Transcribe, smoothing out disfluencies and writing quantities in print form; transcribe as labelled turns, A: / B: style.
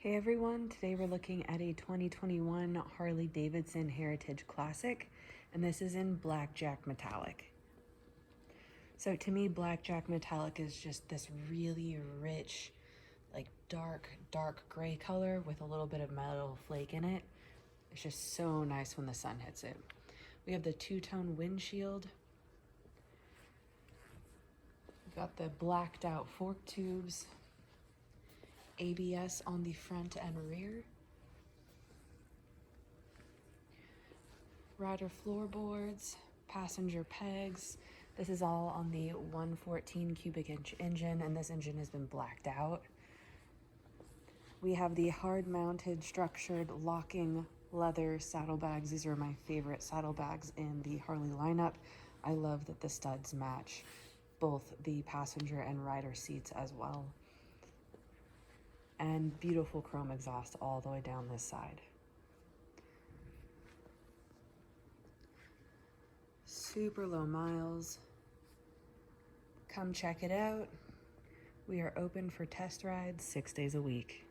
A: Hey everyone, today we're looking at a 2021 Harley Davidson Heritage Classic, and this is in Blackjack Metallic. So to me, Blackjack Metallic is just this really rich, like dark gray color with a little bit of metal flake in it. It's just so nice when the sun hits it. We have the two-tone windshield. We've got the blacked out fork tubes. ABS on the front and rear. Rider floorboards, passenger pegs. This is all on the 114 cubic inch engine, and this engine has been blacked out. We have the hard mounted structured locking leather saddlebags. These are my favorite saddlebags in the Harley lineup. I love that the studs match both the passenger and rider seats as well. And beautiful chrome exhaust all the way down this side. Super low miles. Come check it out. We are open for test rides 6 days a week.